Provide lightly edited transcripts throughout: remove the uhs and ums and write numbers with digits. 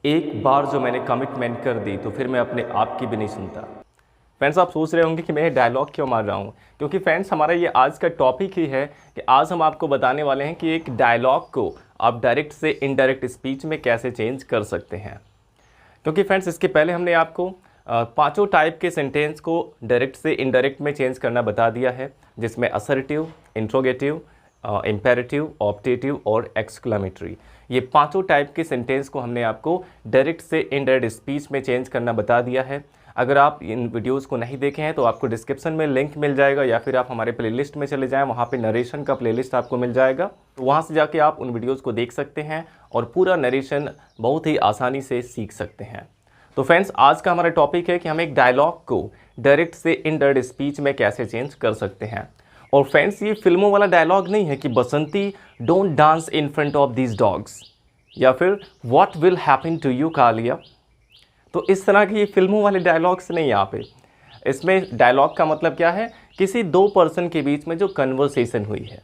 एक बार जो मैंने कमिटमेंट कर दी तो फिर मैं अपने आप की भी नहीं सुनता। फ्रेंड्स, आप सोच रहे होंगे कि मैं डायलॉग क्यों मार रहा हूँ, क्योंकि फ्रेंड्स हमारा ये आज का टॉपिक ही है कि आज हम आपको बताने वाले हैं कि एक डायलॉग को आप डायरेक्ट से इनडायरेक्ट स्पीच में कैसे चेंज कर सकते हैं। क्योंकि फ्रेंड्स इसके पहले हमने आपको पांचों टाइप के सेंटेंस को डायरेक्ट से इनडायरेक्ट में चेंज करना बता दिया है, जिसमें असर्टिव, इंट्रोगेटिव, इम्पेरेटिव, ऑप्टेटिव और एक्सक्लेमेटरी, ये पांचों टाइप के सेंटेंस को हमने आपको डायरेक्ट से इनडायरेक्ट स्पीच में चेंज करना बता दिया है। अगर आप इन वीडियोस को नहीं देखे हैं तो आपको डिस्क्रिप्शन में लिंक मिल जाएगा, या फिर आप हमारे प्लेलिस्ट में चले जाएं, वहाँ पे नरेशन का प्लेलिस्ट आपको मिल जाएगा, तो वहाँ से जाके आप उन वीडियोस को देख सकते हैं और पूरा नरेशन बहुत ही आसानी से सीख सकते हैं। तो फ्रेंड्स, आज का हमारा टॉपिक है कि हम एक डायलॉग को डायरेक्ट से इनडायरेक्ट स्पीच में कैसे चेंज कर सकते हैं। और फ्रेंड्स, ये फिल्मों वाला डायलॉग नहीं है कि Basanti don't dance in front of these dogs, या फिर what will happen to you Kalia. तो इस तरह के ये फिल्मों वाले डायलॉग्स नहीं यहाँ पे। इसमें डायलॉग का मतलब क्या है, किसी दो पर्सन के बीच में जो कन्वर्सेशन हुई है,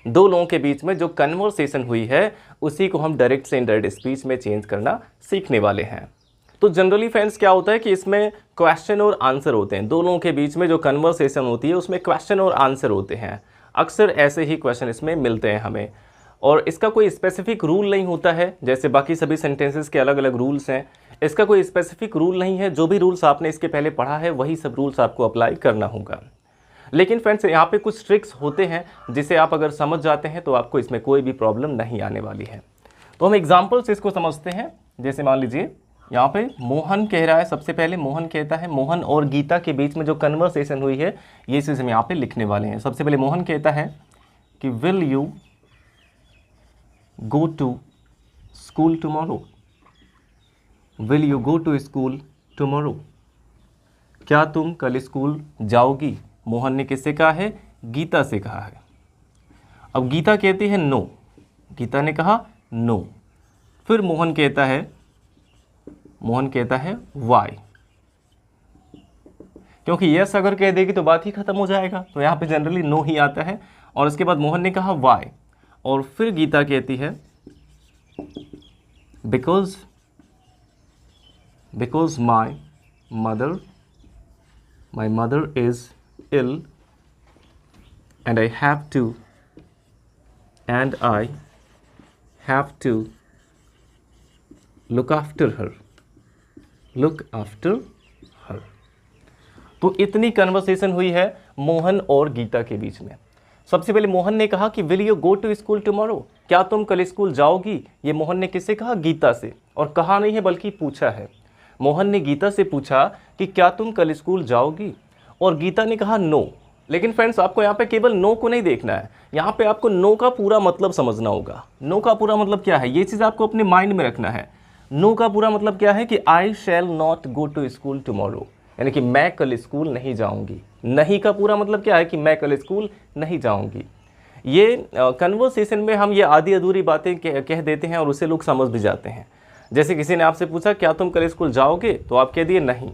दो लोगों के बीच में जो कन्वर्सेशन हुई है, उसी को हम डायरेक्ट से इनडायरेक्ट स्पीच में चेंज करना सीखने वाले हैं। तो जनरली फ्रेंड्स क्या होता है कि इसमें क्वेश्चन और आंसर होते हैं, दो लोगों के बीच में जो कन्वर्सेशन होती है उसमें क्वेश्चन और आंसर होते हैं। अक्सर ऐसे ही क्वेश्चन इसमें मिलते हैं हमें, और इसका कोई स्पेसिफिक रूल नहीं होता है, जैसे बाकी सभी सेंटेंसेस के अलग अलग रूल्स हैं। इसका कोई स्पेसिफिक रूल नहीं है, जो भी रूल्स आपने इसके पहले पढ़ा है वही सब रूल्स आपको अप्लाई करना होगा। लेकिन फ्रेंड्स यहाँ पे कुछ ट्रिक्स होते हैं जिसे आप अगर समझ जाते हैं तो आपको इसमें कोई भी प्रॉब्लम नहीं आने वाली है। तो हम एग्जाम्पल से इसको समझते हैं। जैसे मान लीजिए यहाँ पे मोहन कह रहा है, सबसे पहले मोहन कहता है, मोहन और गीता के बीच में जो कन्वर्सेशन हुई है ये चीज़ हम यहाँ पे लिखने वाले हैं। सबसे पहले मोहन कहता है कि will you go to school tomorrow, will you go to school tomorrow, क्या तुम कल स्कूल जाओगी। मोहन ने किससे कहा है, गीता से कहा है। अब गीता कहती है नो, गीता ने कहा नो। फिर मोहन कहता है वाई, क्योंकि यस अगर कह देगी तो बात ही खत्म हो जाएगा, तो यहाँ पे जनरली नो ही आता है। और उसके बाद मोहन ने कहा वाई, और फिर गीता कहती है because my mother is ill and I have to look after her. तो इतनी कन्वर्सेशन हुई है मोहन और गीता के बीच में। सबसे पहले मोहन ने कहा कि will you go to school tomorrow, क्या तुम कल स्कूल जाओगी। ये मोहन ने किससे कहा, गीता से। और कहा नहीं है बल्कि पूछा है। मोहन ने गीता से पूछा कि क्या तुम कल स्कूल जाओगी, और गीता ने कहा नो। लेकिन फ्रेंड्स आपको यहाँ पे केवल नो को नहीं देखना है, यहाँ पे आपको नो का पूरा मतलब समझना होगा। नो का पूरा मतलब क्या है, ये चीज़ आपको अपने माइंड में रखना है। नो का पूरा मतलब क्या है कि I shall not go to school tomorrow, यानी कि मैं कल स्कूल नहीं जाऊंगी। नहीं का पूरा मतलब क्या है कि मैं कल स्कूल नहीं जाऊंगी। ये कन्वर्सेशन में हम ये आधी अधूरी बातें कह देते हैं और उसे लोग समझ भी जाते हैं। जैसे किसी ने आपसे पूछा क्या तुम कल स्कूल जाओगे, तो आप कह दिए नहीं,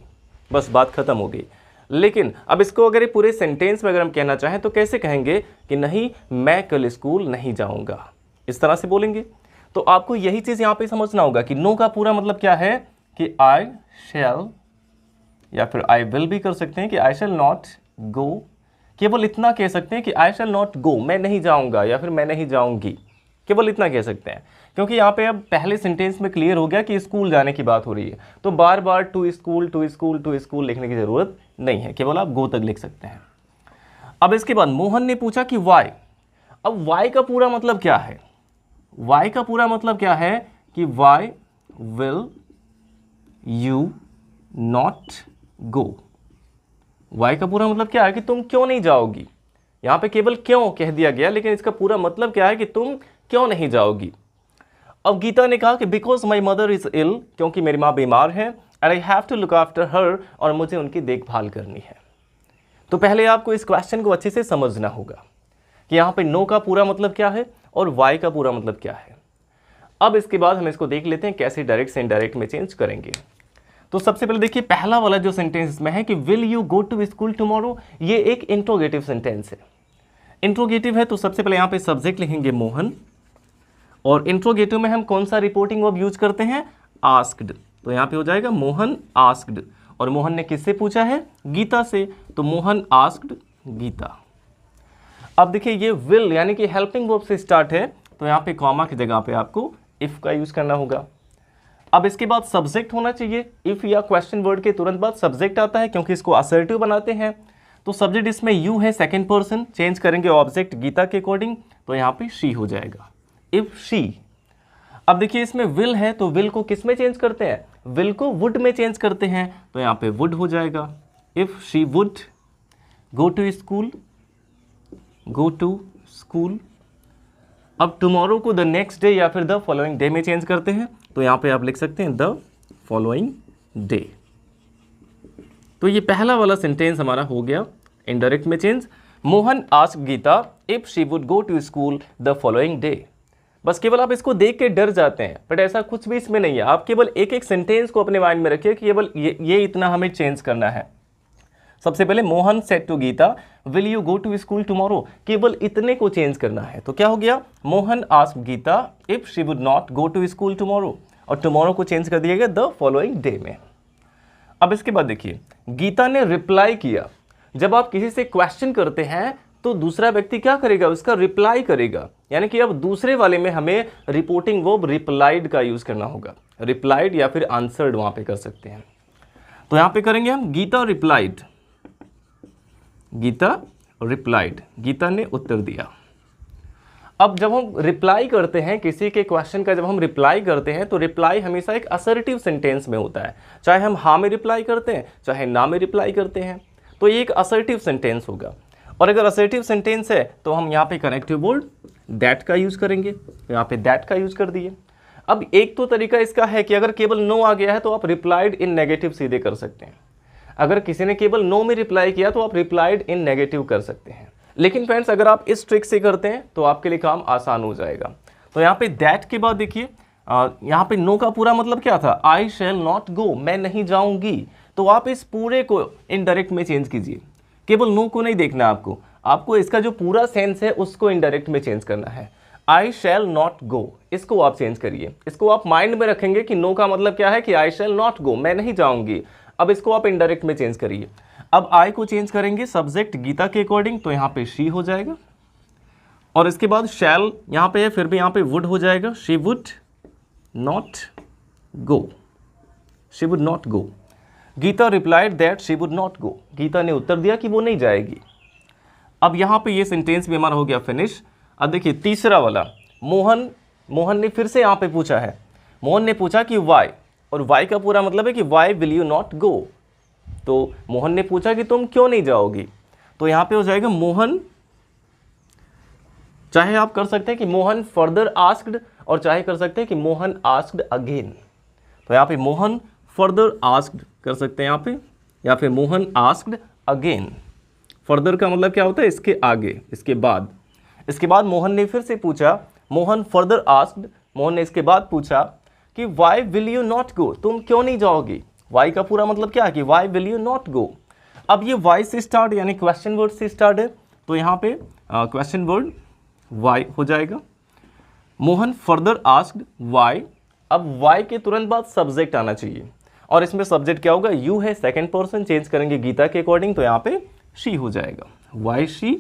बस बात खत्म हो गई। लेकिन अब इसको अगर पूरे सेंटेंस में अगर हम कहना चाहें तो कैसे कहेंगे कि नहीं मैं कल स्कूल नहीं जाऊंगा, इस तरह से बोलेंगे। तो आपको यही चीज़ यहाँ पे समझना होगा कि नो का पूरा मतलब क्या है कि आई शैल, या फिर आई विल भी कर सकते हैं कि आई शैल नॉट गो। केवल इतना कह सकते हैं कि आई शैल नॉट गो, मैं नहीं जाऊंगा या फिर मैं नहीं जाऊंगी, केवल इतना कह सकते हैं। क्योंकि यहाँ पे अब पहले सेंटेंस में क्लियर हो गया कि स्कूल जाने की बात हो रही है, तो बार बार टू स्कूल लिखने की ज़रूरत नहीं है, केवल आप गो तक लिख सकते हैं। अब इसके बाद मोहन ने पूछा कि वाई। अब वाई का पूरा मतलब क्या है, वाई का पूरा मतलब क्या है कि why will you not go. Why का पूरा मतलब क्या है कि तुम क्यों नहीं जाओगी। यहाँ पे केवल क्यों कह दिया गया, लेकिन इसका पूरा मतलब क्या है कि तुम क्यों नहीं जाओगी। अब गीता ने कहा कि because my mother is ill, क्योंकि मेरी माँ बीमार है, and I have to look after her, और मुझे उनकी देखभाल करनी है। तो पहले आपको इस क्वेश्चन को अच्छे से समझना होगा कि यहाँ पे नो का पूरा मतलब क्या है और वाई का पूरा मतलब क्या है। अब इसके बाद हम इसको देख लेते हैं कैसे डायरेक्ट से इनडायरेक्ट में चेंज करेंगे। तो सबसे पहले देखिए पहला वाला जो सेंटेंस में है कि will you go to school tomorrow, ये एक इंट्रोगेटिव सेंटेंस है। इंट्रोगेटिव है तो सबसे पहले यहाँ पे सब्जेक्ट लिखेंगे मोहन, और इंट्रोगेटिव में हम कौन सा रिपोर्टिंग वर्ब यूज करते हैं, आस्क्ड, तो यहाँ पे हो जाएगा मोहन आस्क्ड, और मोहन ने किससे पूछा है? गीता से, तो मोहन आस्क्ड गीता। अब देखिए ये विल यानी कि हेल्पिंग वर्ब से स्टार्ट है, तो यहाँ पे कॉमा की जगह पे आपको इफ का यूज करना होगा। अब इसके बाद सब्जेक्ट होना चाहिए, इफ या क्वेश्चन वर्ड के तुरंत बाद सब्जेक्ट आता है क्योंकि इसको असर्टिव बनाते हैं। तो सब्जेक्ट इसमें यू है, सेकंड पर्सन, चेंज करेंगे ऑब्जेक्ट गीता के अकॉर्डिंग, तो यहाँ पे शी हो जाएगा, इफ शी। अब देखिए इसमें विल है, तो विल को किस में चेंज करते हैं? विल को वुड में चेंज करते हैं, तो यहाँ पे वुड हो जाएगा, if she would go to school, go to school. अब टुमारो को द नेक्स्ट डे या फिर द फॉलोइंग डे में चेंज करते हैं, तो यहाँ पे आप लिख सकते हैं द फॉलोइंग डे। तो ये पहला वाला सेंटेंस हमारा हो गया इनडायरेक्ट में change. Mohan asked Geeta if she would go to school the following day. बस केवल आप इसको देख के डर जाते हैं, बट ऐसा कुछ भी इसमें नहीं है। आप केवल एक एक सेंटेंस को अपने माइंड में रखिए कि केवल ये इतना हमें चेंज करना है। सबसे पहले Mohan said to Geeta will you go to school tomorrow, केवल इतने को चेंज करना है। तो क्या हो गया? Mohan asked Geeta if she would not go to school tomorrow, और टुमारो को चेंज कर दिया गया द फॉलोइंग डे में। अब इसके बाद देखिए गीता ने रिप्लाई किया। जब आप किसी से क्वेश्चन करते हैं तो दूसरा व्यक्ति क्या करेगा? उसका रिप्लाई करेगा, यानी कि अब दूसरे वाले में हमें रिपोर्टिंग वर्ब रिप्लाइड का यूज करना होगा। रिप्लाइड या फिर आंसर्ड वहां पे कर सकते हैं। तो यहां पे करेंगे हम गीता रिप्लाइड, गीता रिप्लाइड, गीता ने उत्तर दिया। अब जब हम रिप्लाई करते हैं किसी के क्वेश्चन का, जब हम रिप्लाई करते हैं तो रिप्लाई हमेशा एक असर्टिव सेंटेंस में होता है। चाहे हम हाँ में रिप्लाई करते हैं, चाहे ना में रिप्लाई करते हैं, तो ये एक असर्टिव सेंटेंस होगा। और अगर असर्टिव सेंटेंस है तो हम यहाँ पे कनेक्टिव वर्ड दैट का यूज करेंगे, तो यहाँ पे दैट का यूज कर दिए। अब एक तो तरीका इसका है कि अगर केवल नो आ गया है तो आप रिप्लाइड इन नेगेटिव सीधे कर सकते हैं। अगर किसी ने केवल नो में रिप्लाई किया तो आप रिप्लाइड इन नेगेटिव कर सकते हैं। लेकिन फ्रेंड्स अगर आप इस ट्रिक से करते हैं तो आपके लिए काम आसान हो जाएगा। तो यहाँ पे दैट के बाद देखिए यहाँ पे नो का पूरा मतलब क्या था? आई शैल नॉट गो, मैं नहीं जाऊंगी। तो आप इस पूरे को इनडायरेक्ट में चेंज कीजिए, केवल नो को नहीं देखना आपको इसका जो पूरा सेंस है उसको इनडायरेक्ट में चेंज करना है। आई शैल नॉट गो, इसको आप चेंज करिए। इसको आप माइंड में रखेंगे कि नो का मतलब क्या है कि आई शैल नॉट गो, मैं नहीं जाऊंगी। अब इसको आप इनडायरेक्ट में चेंज करिए। अब आई को चेंज करेंगे सब्जेक्ट गीता के अकॉर्डिंग, तो यहाँ पे शी हो जाएगा। और इसके बाद शैल यहाँ पे है, फिर भी यहाँ पे वुड हो जाएगा, she would not go, she would not go. Geeta replied that she would not go, Geeta ने उत्तर दिया कि वो नहीं जाएगी। अब यहाँ पे ये सेंटेंस भी हमारा हो गया फिनिश। अब देखिए तीसरा वाला, मोहन ने फिर से यहाँ पे पूछा है। मोहन ने पूछा कि वाई, और वाई का पूरा मतलब है कि why will you not go. तो मोहन ने पूछा कि तुम क्यों नहीं जाओगी, तो यहाँ पे हो जाएगा मोहन, चाहे आप कर सकते हैं कि मोहन फर्दर आस्क्ड, और चाहे कर सकते हैं कि मोहन आस्क्ड अगेन। तो यहाँ पे मोहन फर्दर आस्क्ड कर सकते हैं यहाँ पे, या फिर मोहन आस्क्ड अगेन। फर्दर का मतलब क्या होता है? इसके आगे, इसके बाद। इसके बाद मोहन ने फिर से पूछा, मोहन फर्दर आस्क्ड, मोहन ने इसके बाद पूछा कि why will you not go, तुम क्यों नहीं जाओगी। वाई का पूरा मतलब क्या है कि why will you not go. अब ये वाई से स्टार्ट यानी क्वेश्चन वर्ड से स्टार्ट है, तो यहाँ पे क्वेश्चन वर्ड वाई हो जाएगा। Mohan further asked why. अब वाई के तुरंत बाद सब्जेक्ट आना चाहिए, और इसमें सब्जेक्ट क्या होगा? यू है, सेकंड पर्सन, चेंज करेंगे गीता के अकॉर्डिंग, तो यहाँ पे शी हो जाएगा, वाई शी।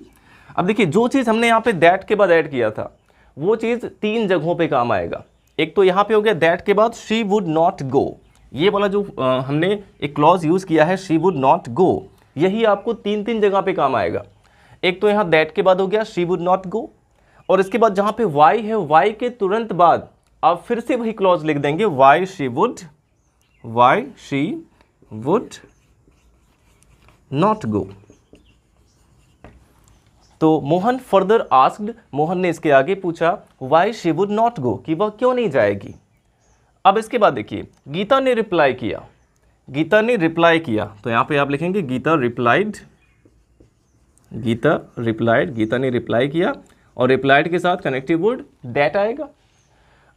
अब देखिए जो चीज़ हमने यहाँ पे दैट के बाद ऐड किया था वो चीज़ 3 जगहों पे काम आएगा। एक तो यहाँ पे हो गया दैट के बाद शी वुड नॉट गो, ये वाला जो हमने एक क्लॉज यूज़ किया है शी वुड नॉट गो, यही आपको 3 जगह पे काम आएगा। एक तो यहाँ दैट के बाद हो गया शी वुड नॉट गो, और इसके बाद जहाँ पे वाई है, वाई के तुरंत बाद आप फिर से वही क्लॉज लिख देंगे, why she would not go. तो मोहन फर्दर आस्क्ड, मोहन ने इसके आगे पूछा why she would not go, कि वह क्यों नहीं जाएगी। अब इसके बाद देखिए गीता ने रिप्लाई किया, गीता ने रिप्लाई किया, तो यहाँ पे आप लिखेंगे गीता रिप्लाइड, गीता ने रिप्लाई किया, और रिप्लाइड के साथ कनेक्टिव वर्ड दैट आएगा।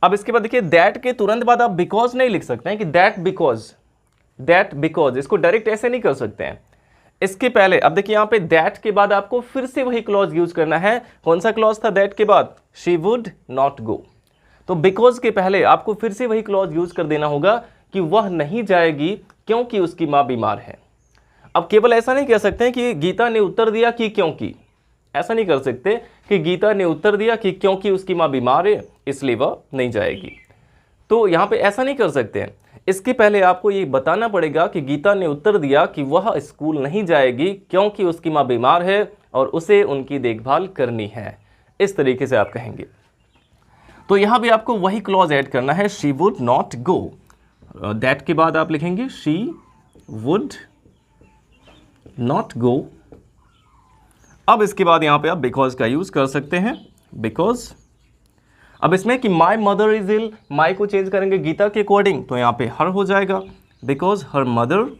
अब इसके बाद देखिए दैट के तुरंत बाद आप बिकॉज नहीं लिख सकते हैं कि दैट बिकॉज, इसको डायरेक्ट ऐसे नहीं कर सकते हैं। इसके पहले अब देखिए यहाँ पे दैट के बाद आपको फिर से वही क्लॉज यूज करना है। कौन सा क्लॉज था दैट के बाद? She would not go. तो बिकॉज के पहले आपको फिर से वही क्लॉज यूज कर देना होगा कि वह नहीं जाएगी क्योंकि उसकी माँ बीमार है। अब केवल ऐसा नहीं कह सकते हैं कि गीता ने उत्तर दिया कि क्योंकि, ऐसा नहीं कर सकते कि गीता ने उत्तर दिया कि क्योंकि उसकी माँ बीमार है इसलिए वह नहीं जाएगी। तो यहाँ पे ऐसा नहीं कर सकते हैं। इसके पहले आपको ये बताना पड़ेगा कि गीता ने उत्तर दिया कि वह स्कूल नहीं जाएगी क्योंकि उसकी माँ बीमार है और उसे उनकी देखभाल करनी है। इस तरीके से आप कहेंगे। तो यहाँ भी आपको वही क्लॉज ऐड करना है, she would not go. That के बाद आप लिखेंगे शी वुड नॉट गो। अब इसके बाद यहाँ पे आप बिकॉज का यूज कर सकते हैं, बिकॉज। अब इसमें कि माई मदर इज इल, माई को चेंज करेंगे गीता के अकॉर्डिंग तो यहाँ पे हर हो जाएगा, बिकॉज हर मदर।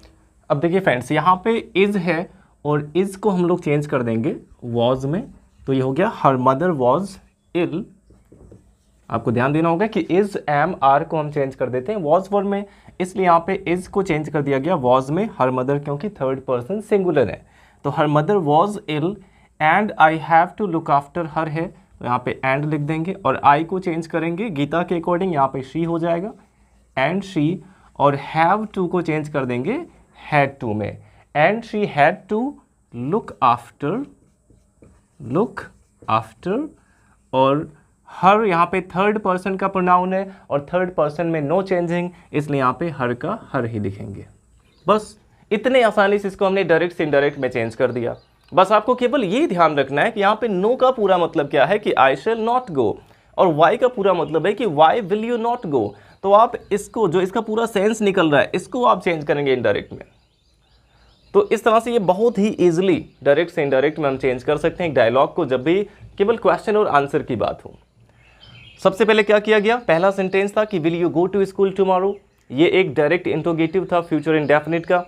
अब देखिए फ्रेंड्स, यहाँ पे इज है और इज को हम लोग चेंज कर देंगे वॉज में, तो ये हो गया हर मदर वॉज इल। आपको ध्यान देना होगा कि इज एम आर को हम चेंज कर देते हैं वॉज फॉर्म में, इसलिए यहाँ पे इज को चेंज कर दिया गया वॉज में हर मदर, क्योंकि थर्ड पर्सन सिंगुलर है। तो her mother was ill and I have to look after her है, तो यहाँ पे एंड लिख देंगे और आई को चेंज करेंगे गीता के अकॉर्डिंग, यहाँ पे शी हो जाएगा एंड शी, और हैव टू को चेंज कर देंगे हैड टू में, and she had to look after. और हर यहाँ पे थर्ड पर्सन का प्रोनाउन है और थर्ड पर्सन में नो चेंजिंग, इसलिए यहाँ पे हर का हर ही लिखेंगे। बस इतने आसानी से इसको हमने डायरेक्ट से इनडायरेक्ट में चेंज कर दिया। बस आपको केवल ये ध्यान रखना है कि यहाँ पे नो का पूरा मतलब क्या है कि आई शैल नॉट गो, और वाई का पूरा मतलब है कि why will you not go. तो आप इसको, जो इसका पूरा सेंस निकल रहा है, इसको आप चेंज करेंगे इनडायरेक्ट में। तो इस तरह से ये बहुत ही ईजिली डायरेक्ट से इनडायरेक्ट में हम चेंज कर सकते हैं एक डायलॉग को, जब भी केवल क्वेश्चन और आंसर की बात हो। सबसे पहले क्या किया गया, पहला सेंटेंस था कि will you go to school tomorrow. ये एक डायरेक्ट इंट्रोगेटिव था फ्यूचर इंडेफिनिट का,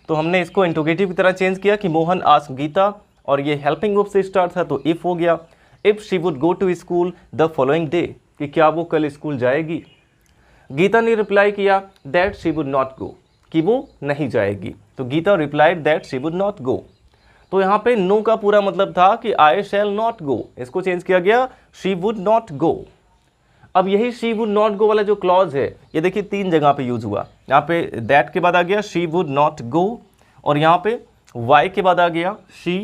तो हमने इसको इंट्रोगेटिव की तरह चेंज किया कि मोहन आस्क्ड गीता, और ये हेल्पिंग वर्ब से स्टार्ट था तो इफ हो गया। If she would go to school the following day, कि क्या वो कल स्कूल जाएगी। गीता ने रिप्लाई किया that she would not go, कि वो नहीं जाएगी, तो Geeta replied that she would not go. तो यहाँ पे नो का पूरा मतलब था कि आई शैल नॉट गो, इसको चेंज किया गया शी वुड नॉट गो। अब यही शी वुड नॉट गो वाला जो क्लॉज है, ये देखिए 3 जगह पे यूज हुआ। यहाँ पे दैट के बाद आ गया शी वुड नॉट गो, और यहाँ पे वाई के बाद आ गया शी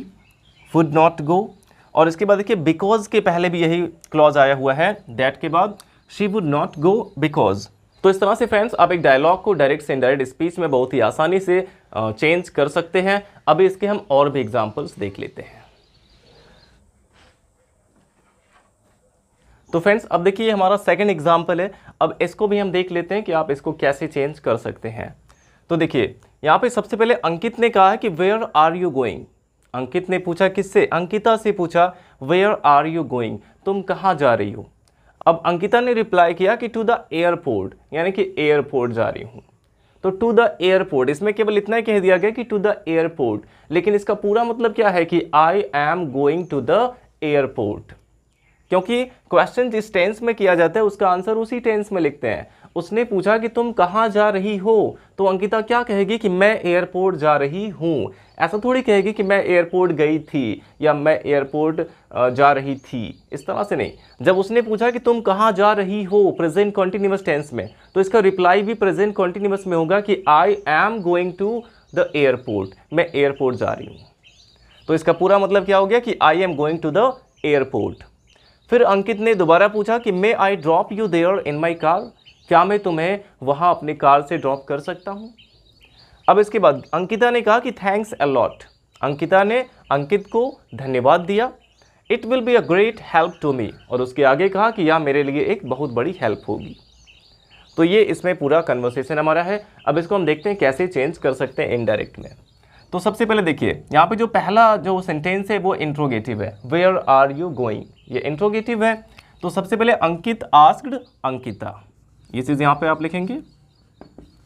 वुड नॉट गो, और इसके बाद देखिए बिकॉज के पहले भी यही क्लॉज आया हुआ है, दैट के बाद she would not go because. तो इस तरह से फ्रेंड्स आप एक डायलॉग को डायरेक्ट से इनडायरेक्ट स्पीच में बहुत ही आसानी से चेंज कर सकते हैं। अभी इसके हम और भी एग्जाम्पल्स देख लेते हैं। तो फ्रेंड्स अब देखिए हमारा सेकंड एग्जाम्पल है, अब इसको भी हम देख लेते हैं कि आप इसको कैसे चेंज कर सकते हैं। तो देखिए यहाँ पे सबसे पहले अंकित ने कहा है कि वेयर आर यू गोइंग। अंकित ने पूछा किससे, अंकिता से पूछा वेयर आर यू गोइंग, तुम कहाँ जा रही हो। अब अंकिता ने रिप्लाई किया कि टू द एयरपोर्ट, यानी कि एयरपोर्ट जा रही हूँ। तो टू द एयरपोर्ट, इसमें केवल इतना ही कह दिया गया कि टू द एयरपोर्ट, लेकिन इसका पूरा मतलब क्या है कि I am going to the airport, क्योंकि क्वेश्चन जिस टेंस में किया जाता है उसका आंसर उसी टेंस में लिखते हैं। उसने पूछा कि तुम कहाँ जा रही हो, तो अंकिता क्या कहेगी कि मैं एयरपोर्ट जा रही हूँ। ऐसा थोड़ी कहेगी कि मैं एयरपोर्ट गई थी या मैं एयरपोर्ट जा रही थी, इस तरह से नहीं। जब उसने पूछा कि तुम कहाँ जा रही हो प्रेजेंट कॉन्टिन्यूअस टेंस में, तो इसका रिप्लाई भी प्रेजेंट कॉन्टिन्यूअस में होगा कि I am going to the airport, मैं एयरपोर्ट जा रही हूँ। तो इसका पूरा मतलब क्या हो गया कि I am going to the airport. फिर अंकित ने दोबारा पूछा कि may I drop you there in my car, क्या मैं तुम्हें वहाँ अपनी कार से ड्रॉप कर सकता हूँ। अब इसके बाद अंकिता ने कहा कि थैंक्स अ लॉट, अंकिता ने अंकित को धन्यवाद दिया। It will be a great help to me, और उसके आगे कहा कि यह मेरे लिए एक बहुत बड़ी हेल्प होगी। तो ये इसमें पूरा कन्वर्सेशन हमारा है। अब इसको हम देखते हैं कैसे चेंज कर सकते हैं इनडायरेक्ट में। तो सबसे पहले देखिए यहाँ पे जो पहला जो सेंटेंस है वो इंट्रोगेटिव है, वेयर आर यू गोइंग, ये इंट्रोगेटिव है। तो सबसे पहले अंकित आस्क्ड अंकिता, ये चीज़ यहाँ पे आप लिखेंगे,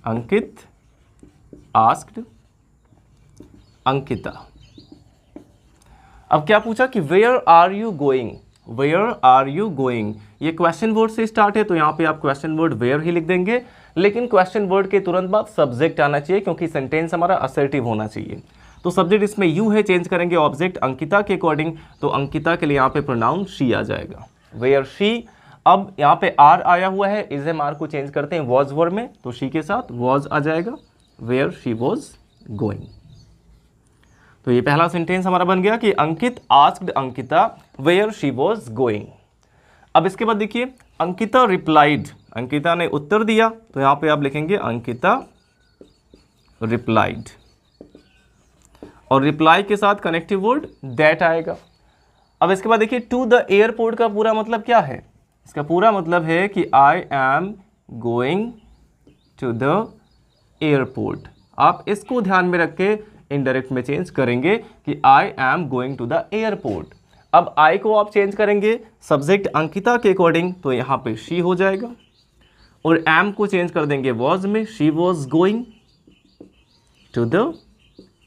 अंकित आस्क्ड अंकिता। अब क्या पूछा कि where are you going, where are you going, ये क्वेश्चन वर्ड से स्टार्ट है, तो यहाँ पे आप क्वेश्चन वर्ड वेयर ही लिख देंगे, लेकिन क्वेश्चन वर्ड के तुरंत बाद सब्जेक्ट आना चाहिए, क्योंकि सेंटेंस हमारा असर्टिव होना चाहिए। तो सब्जेक्ट इसमें यू है, चेंज करेंगे ऑब्जेक्ट अंकिता के अकॉर्डिंग, तो अंकिता के लिए यहाँ पे प्रोनाउन शी आ जाएगा, वेयर शी। अब यहाँ पे आर आया हुआ है, इज एम आर को चेंज करते हैं वॉज वर्ब में, तो शी के साथ वॉज आ जाएगा, वेयर शी वॉज गोइंग। तो ये पहला सेंटेंस हमारा बन गया कि Ankit asked Ankita where she was going. अब इसके बाद देखिए अंकिता रिप्लाइड, अंकिता ने उत्तर दिया, तो यहाँ पे आप लिखेंगे अंकिता रिप्लाइड, और रिप्लाई के साथ कनेक्टिव वर्ड दैट आएगा। अब इसके बाद देखिए टू द एयरपोर्ट का पूरा मतलब क्या है, इसका पूरा मतलब है कि I am going to the airport. आप इसको ध्यान में रख के इनडायरेक्ट में चेंज करेंगे कि I am going to the airport. अब आई को आप चेंज करेंगे सब्जेक्ट अंकिता के अकॉर्डिंग, तो यहाँ पे शी हो जाएगा, और एम को चेंज कर देंगे वॉज में, she was going to the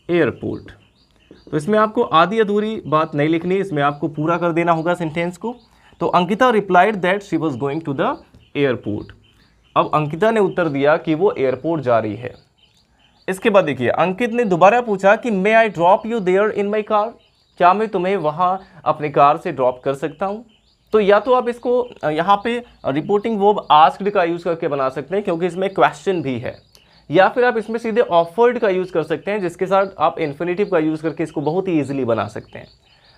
airport. तो इसमें आपको आधी अधूरी बात नहीं लिखनी, इसमें आपको पूरा कर देना होगा सेंटेंस को। तो Ankita replied that she was going to the airport. अब अंकिता ने उत्तर दिया कि वो एयरपोर्ट जा रही है। इसके बाद देखिए अंकित ने दोबारा पूछा कि may I drop you there in my car, क्या मैं तुम्हें वहाँ अपने कार से ड्रॉप कर सकता हूँ। तो या तो आप इसको यहाँ पे रिपोर्टिंग वर्ब आस्क्ड का यूज़ करके बना सकते हैं क्योंकि इसमें क्वेश्चन भी है, या फिर आप इसमें सीधे ऑफर्ड का यूज़ कर सकते हैं जिसके साथ आप इन्फिनेटिव का यूज़ करके इसको बहुत ही ईजिली बना सकते हैं।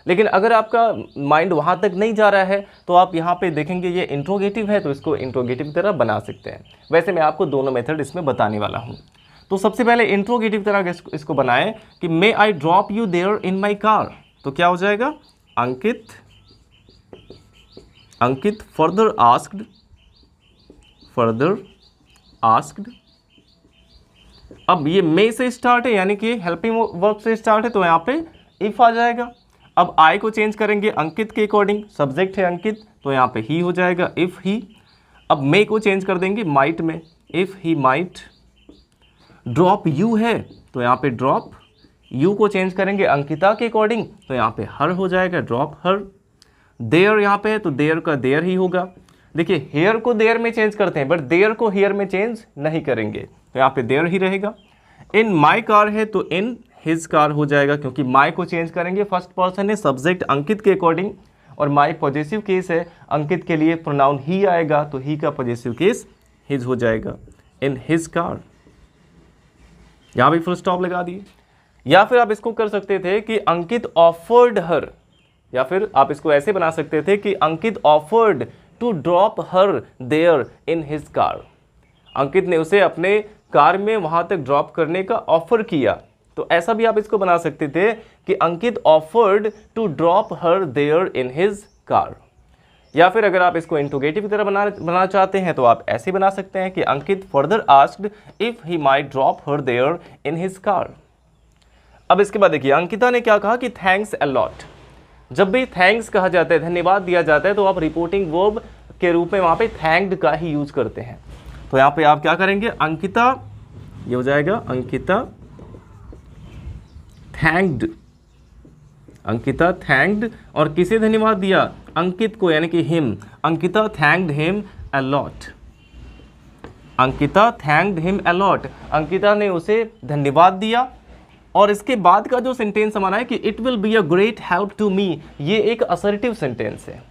लेकिन अगर आपका माइंड वहाँ तक नहीं जा रहा है तो आप यहाँ पे देखेंगे ये इंट्रोगेटिव है, तो इसको इंट्रोगेटिव की तरह बना सकते हैं। वैसे मैं आपको दोनों मेथड इसमें बताने वाला हूँ। तो सबसे पहले इंट्रोगेटिव तरह इसको बनाएं कि may I drop you there in my car, तो क्या हो जाएगा अंकित फर्दर आस्क्ड। अब ये मे से स्टार्ट है यानी कि हेल्पिंग वर्ब से स्टार्ट है, तो यहाँ पे इफ आ जाएगा। अब आई को चेंज करेंगे अंकित के अकॉर्डिंग, सब्जेक्ट है अंकित, तो यहाँ पे ही हो जाएगा इफ ही। अब मे को चेंज कर देंगे माइट में, if he might. Drop you है तो यहाँ पे ड्रॉप, यू को चेंज करेंगे अंकिता के अकॉर्डिंग, तो यहाँ पे हर हो जाएगा, ड्रॉप हर। देयर यहाँ पे है तो देयर का देयर ही होगा। देखिए हेयर को देयर में चेंज करते हैं बट देयर को हेयर में चेंज नहीं करेंगे, तो यहाँ पे देयर ही रहेगा। इन माई कार है तो इन हिज कार हो जाएगा, क्योंकि माई को चेंज करेंगे, फर्स्ट पर्सन है, सब्जेक्ट अंकित के अकॉर्डिंग, और माई पॉजेसिव केस है, अंकित के लिए प्रोनाउन ही आएगा, तो ही का पॉजेसिव केस हिज हो जाएगा, इन हिज कार। यहाँ भी फुल स्टॉप लगा दिए। या फिर आप इसको कर सकते थे कि अंकित ऑफर्ड हर, या फिर आप इसको ऐसे बना सकते थे कि Ankit offered to drop her there in his car. Ankit ने उसे अपने कार में वहां तक ड्रॉप करने का ऑफर किया, तो ऐसा भी आप इसको बना सकते थे कि Ankit offered to drop her there in his car. या फिर अगर आप इसको इंट्रोगेटिव की तरह बनाना चाहते हैं तो आप ऐसे बना सकते हैं कि Ankit further asked if he might drop her there in his car. अब इसके बाद देखिए अंकिता ने क्या कहा कि थैंक्स अ लॉट। जब भी थैंक्स कहा जाता है, धन्यवाद दिया जाता है, तो आप रिपोर्टिंग वर्ब के रूप में वहां पे थैंक्ड का ही यूज करते हैं। तो यहाँ पे आप क्या करेंगे, अंकिता, ये हो जाएगा अंकिता थैंक्ड, अंकिता थैंक्ड, और किसे धन्यवाद दिया, अंकित को, यानी कि him. Ankita thanked him a lot, Ankita thanked him a lot, Ankita ने उसे धन्यवाद दिया। और इसके बाद का जो सेंटेंस हमारा है कि it will be a great help to me, ये एक असर्टिव सेंटेंस है।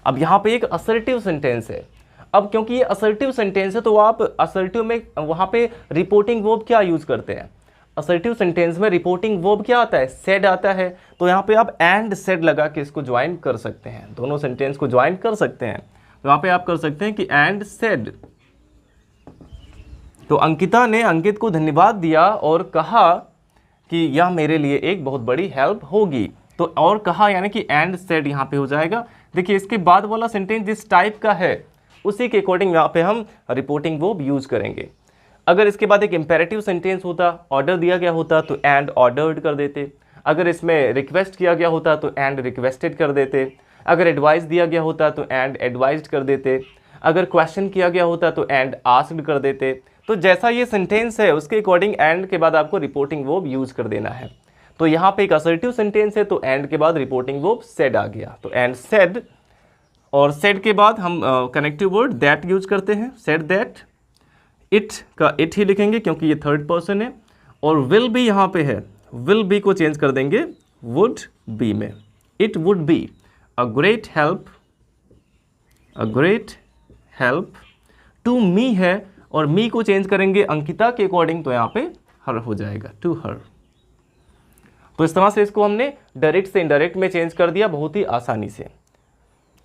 अब यहाँ पे एक असर्टिव सेंटेंस है। अब क्योंकि ये असर्टिव सेंटेंस है तो आप असर्टिव में वहाँ पे रिपोर्टिंग वर्ब क्या यूज करते हैं, असर्टिव सेंटेंस में रिपोर्टिंग वर्ब क्या आता है, सेड आता है। तो यहाँ पे आप एंड सेड लगा के इसको ज्वाइन कर सकते हैं, दोनों सेंटेंस को ज्वाइन कर सकते हैं। तो यहाँ पे आप कर सकते हैं कि एंड सेड। तो अंकिता ने अंकित को धन्यवाद दिया और कहा कि यह मेरे लिए एक बहुत बड़ी हेल्प होगी। तो और कहा यानी कि एंड सेड यहाँ पे हो जाएगा। देखिए इसके बाद वाला सेंटेंस जिस टाइप का है उसी के अकॉर्डिंग यहाँ पे हम रिपोर्टिंग वर्ब यूज करेंगे। अगर इसके बाद एक इंपेरेटिव सेंटेंस होता, ऑर्डर दिया गया होता तो एंड ऑर्डर्ड कर देते। अगर इसमें रिक्वेस्ट किया गया होता तो एंड रिक्वेस्टेड कर देते। अगर एडवाइस दिया गया होता तो एंड एडवाइज्ड कर देते। अगर क्वेश्चन किया गया होता तो एंड आस्क्ड कर देते। तो जैसा ये सेंटेंस है उसके अकॉर्डिंग एंड के बाद आपको रिपोर्टिंग वर्ब यूज कर देना है। तो यहाँ पे एक असर्टिव सेंटेंस है तो एंड के बाद रिपोर्टिंग वर्ब सेड आ गया, तो एंड सेड। और सेड के बाद हम कनेक्टिव वर्ड दैट यूज करते हैं, सेड दैट। इट का इट ही लिखेंगे क्योंकि ये थर्ड पर्सन है। और विल बी यहाँ पे है, विल बी को चेंज कर देंगे वुड बी में। It would be a great help, a great help to me है और मी को चेंज करेंगे अंकिता के अकॉर्डिंग तो यहाँ पे हर हो जाएगा, टू हर। तो इस तरह से इसको हमने डायरेक्ट से इनडायरेक्ट में चेंज कर दिया बहुत ही आसानी से।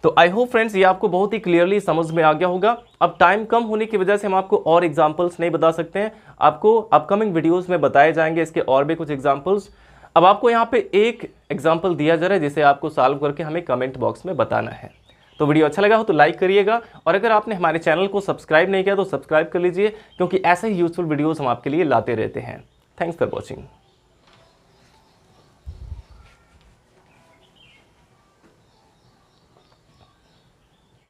तो आई होप फ्रेंड्स ये आपको बहुत ही क्लियरली समझ में आ गया होगा। अब टाइम कम होने की वजह से हम आपको और एग्जांपल्स नहीं बता सकते हैं, आपको अपकमिंग वीडियोस में बताए जाएंगे इसके और भी कुछ एग्जांपल्स। अब आपको यहाँ पे एक एग्जांपल दिया जा रहा है जिसे आपको सॉल्व करके हमें कमेंट बॉक्स में बताना है। तो वीडियो अच्छा लगा हो तो लाइक करिएगा, और अगर आपने हमारे चैनल को सब्सक्राइब नहीं किया तो सब्सक्राइब कर लीजिए, क्योंकि ऐसे ही यूजफुल वीडियोज़ हम आपके लिए लाते रहते हैं। Thanks for watching.